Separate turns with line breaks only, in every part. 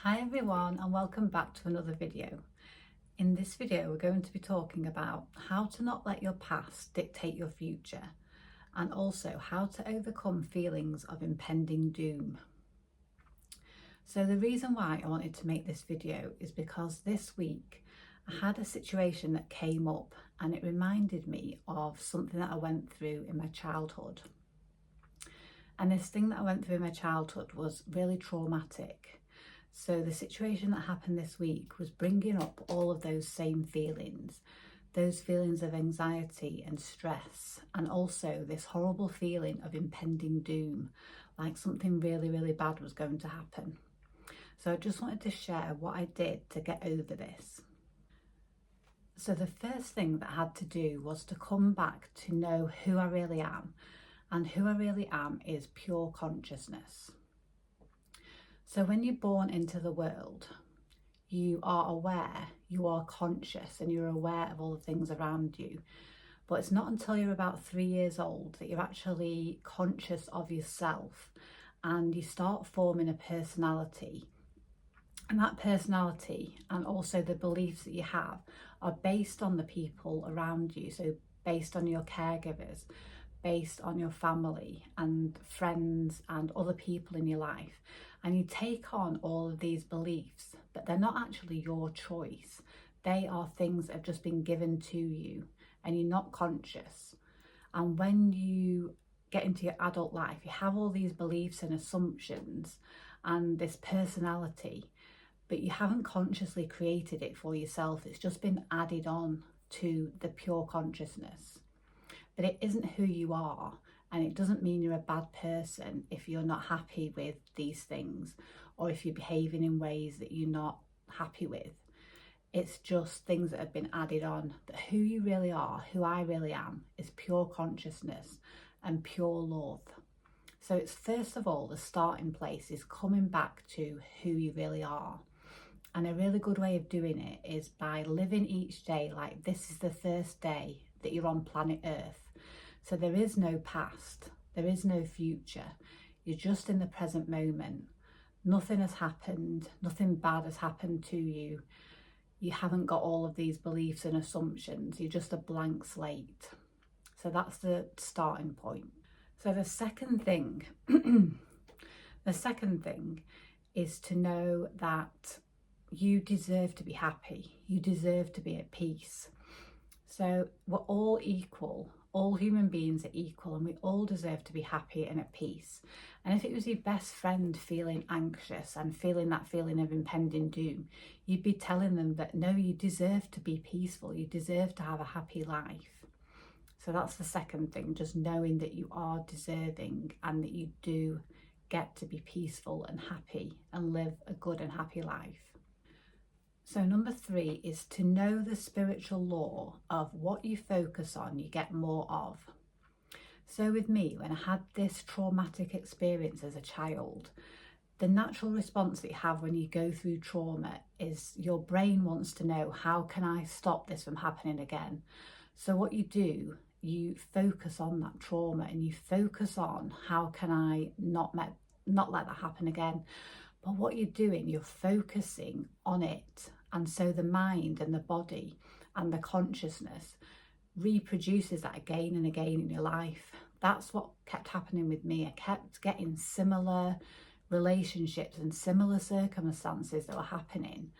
Hi everyone, and welcome back to another video. In this video we're going to be talking about how to not let your past dictate your future, and also how to overcome feelings of impending doom. So the reason why I wanted to make this video is because this week I had a situation that came up and it reminded me of something that I went through in my childhood. And this thing that I went through in my childhood was really traumatic. So the situation that happened this week was bringing up all of those same feelings, those feelings of anxiety and stress, and also this horrible feeling of impending doom, like something really, really bad was going to happen. So I just wanted to share what I did to get over this. So the first thing that I had to do was to come back to know who I really am. And who I really am is pure consciousness. So when you're born into the world, you are aware, you are conscious, and you're aware of all the things around you. But it's not until you're about 3 years old that you're actually conscious of yourself and you start forming a personality. And that personality and also the beliefs that you have are based on the people around you. So based on your caregivers, based on your family and friends and other people in your life. And you take on all of these beliefs, but they're not actually your choice. They are things that have just been given to you and you're not conscious. And when you get into your adult life, you have all these beliefs and assumptions and this personality, but you haven't consciously created it for yourself. It's just been added on to the pure consciousness. But it isn't who you are, and it doesn't mean you're a bad person if you're not happy with these things or if you're behaving in ways that you're not happy with. It's just things that have been added on. But who you really are, who I really am, is pure consciousness and pure love. So it's first of all, the starting place is coming back to who you really are. And a really good way of doing it is by living each day like this is the first day that you're on planet Earth. So there is no past, there is no future. You're just in the present moment. Nothing has happened, nothing bad has happened to you. You haven't got all of these beliefs and assumptions. You're just a blank slate. So that's the starting point. So the second thing, is to know that you deserve to be happy. You deserve to be at peace. So we're all equal. All human beings are equal and we all deserve to be happy and at peace. And if it was your best friend feeling anxious and feeling that feeling of impending doom, you'd be telling them that no, you deserve to be peaceful. You deserve to have a happy life. So that's the second thing, just knowing that you are deserving and that you do get to be peaceful and happy and live a good and happy life. So number 3 is to know the spiritual law of what you focus on, you get more of. So with me, when I had this traumatic experience as a child, the natural response that you have when you go through trauma is your brain wants to know, how can I stop this from happening again? So what you do, you focus on that trauma and you focus on how can I not let that happen again. But what you're doing, you're focusing on it. And so the mind and the body and the consciousness reproduces that again and again in your life. That's what kept happening with me. I kept getting similar relationships and similar circumstances that were happening.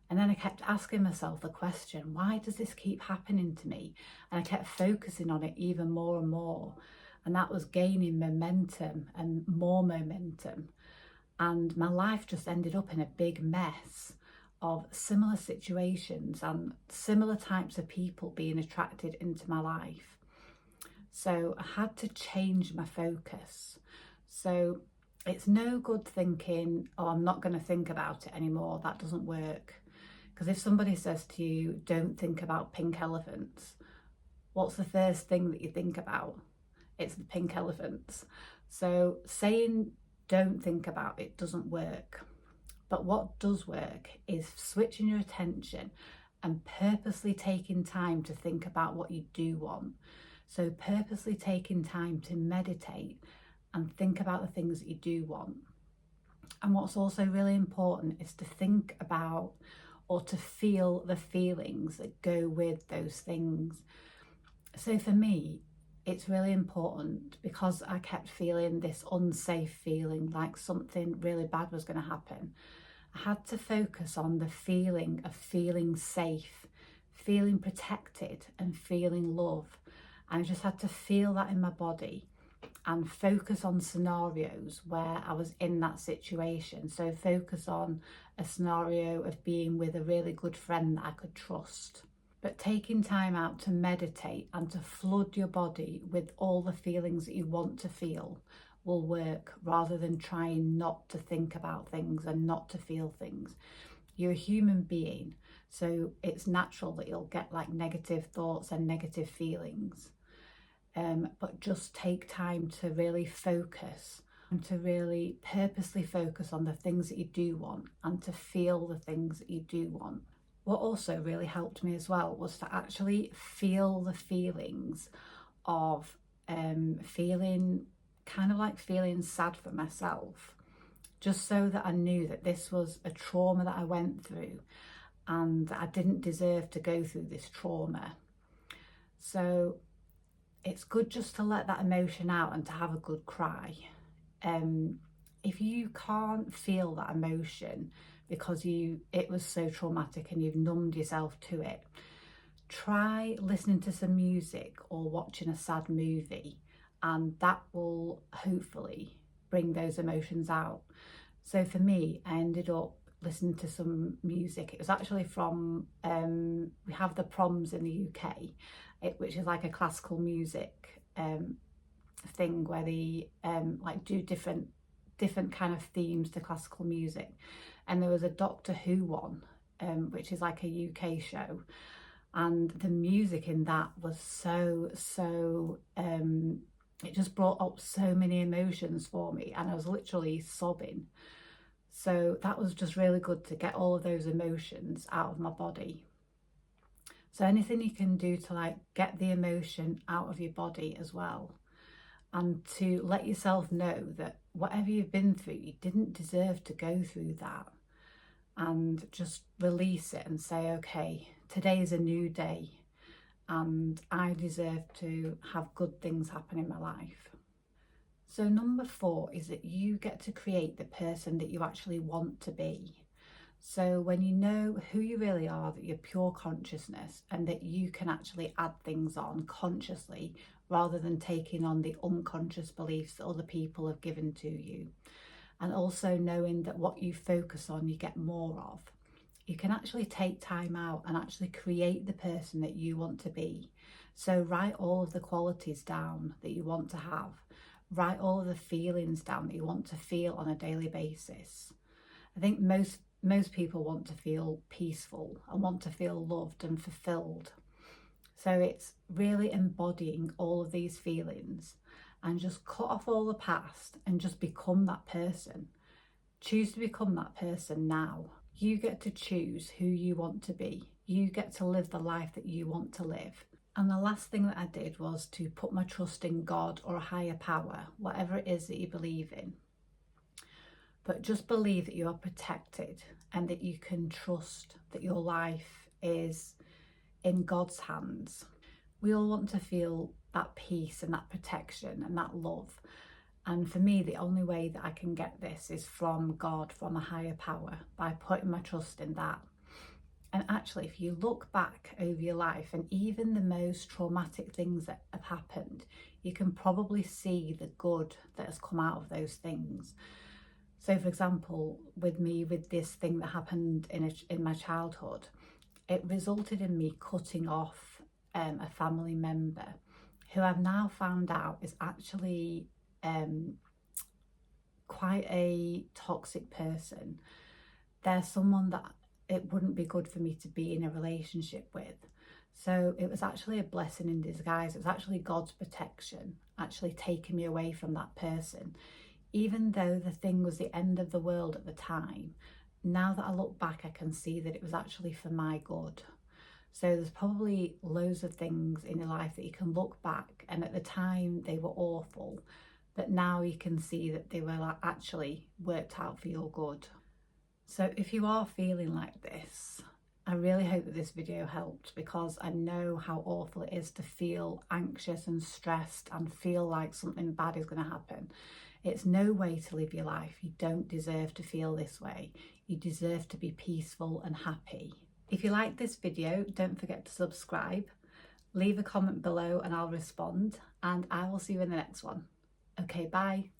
And then I kept asking myself the question, why does this keep happening to me? And I kept focusing on it even more and more. And that was gaining momentum and more momentum. And my life just ended up in a big mess of similar situations and similar types of people being attracted into my life. So I had to change my focus. So it's no good thinking, oh, I'm not going to think about it anymore. That doesn't work. Because if somebody says to you, don't think about pink elephants, what's the first thing that you think about? It's the pink elephants. So saying don't think about it doesn't work. But what does work is switching your attention and purposely taking time to think about what you do want. So purposely taking time to meditate and think about the things that you do want. And what's also really important is to think about or to feel the feelings that go with those things. So for me, it's really important because I kept feeling this unsafe feeling like something really bad was going to happen. I had to focus on the feeling of feeling safe, feeling protected and feeling love. And I just had to feel that in my body and focus on scenarios where I was in that situation. So focus on a scenario of being with a really good friend that I could trust. But taking time out to meditate and to flood your body with all the feelings that you want to feel will work, rather than trying not to think about things and not to feel things. You're a human being, so it's natural that you'll get like negative thoughts and negative feelings. But just take time to really focus and to really purposely focus on the things that you do want and to feel the things that you do want. What also really helped me as well was to actually feel the feelings of feeling kind of like feeling sad for myself, just so that I knew that this was a trauma that I went through and that I didn't deserve to go through this trauma. So it's good just to let that emotion out and to have a good cry. If you can't feel that emotion because it was so traumatic and you've numbed yourself to it, try listening to some music or watching a sad movie, and that will hopefully bring those emotions out. So for me, I ended up listening to some music. It was actually from, we have the Proms in the UK, which is like a classical music thing where they like do different kind of themes to classical music. And there was a Doctor Who one, which is like a UK show. And the music in that was so it just brought up so many emotions for me, and I was literally sobbing. So that was just really good to get all of those emotions out of my body. So anything you can do to like get the emotion out of your body as well, and to let yourself know that whatever you've been through, you didn't deserve to go through that, and just release it and say, okay, today is a new day and I deserve to have good things happen in my life. So number 4 is that you get to create the person that you actually want to be. So when you know who you really are, that you're pure consciousness and that you can actually add things on consciously rather than taking on the unconscious beliefs that other people have given to you. And also knowing that what you focus on, you get more of. You can actually take time out and actually create the person that you want to be. So write all of the qualities down that you want to have. Write all of the feelings down that you want to feel on a daily basis. I think most people want to feel peaceful and want to feel loved and fulfilled. So it's really embodying all of these feelings and just cut off all the past and just become that person. Choose to become that person now. You get to choose who you want to be. You get to live the life that you want to live. And the last thing that I did was to put my trust in God or a higher power, whatever it is that you believe in. But just believe that you are protected and that you can trust that your life is in God's hands. We all want to feel that peace and that protection and that love. And for me, the only way that I can get this is from God, from a higher power, by putting my trust in that. And actually, if you look back over your life and even the most traumatic things that have happened, you can probably see the good that has come out of those things. So for example, with me, with this thing that happened in my childhood, it resulted in me cutting off a family member who I've now found out is actually quite a toxic person. They're someone that it wouldn't be good for me to be in a relationship with. So it was actually a blessing in disguise. It was actually God's protection, actually taking me away from that person. Even though the thing was the end of the world at the time, now that I look back, I can see that it was actually for my good. So there's probably loads of things in your life that you can look back and at the time they were awful, but now you can see that they were actually worked out for your good. So if you are feeling like this, I really hope that this video helped, because I know how awful it is to feel anxious and stressed and feel like something bad is going to happen. It's no way to live your life. You don't deserve to feel this way. You deserve to be peaceful and happy. If you like this video, don't forget to subscribe. Leave a comment below and I'll respond, and I will see you in the next one. Okay, bye.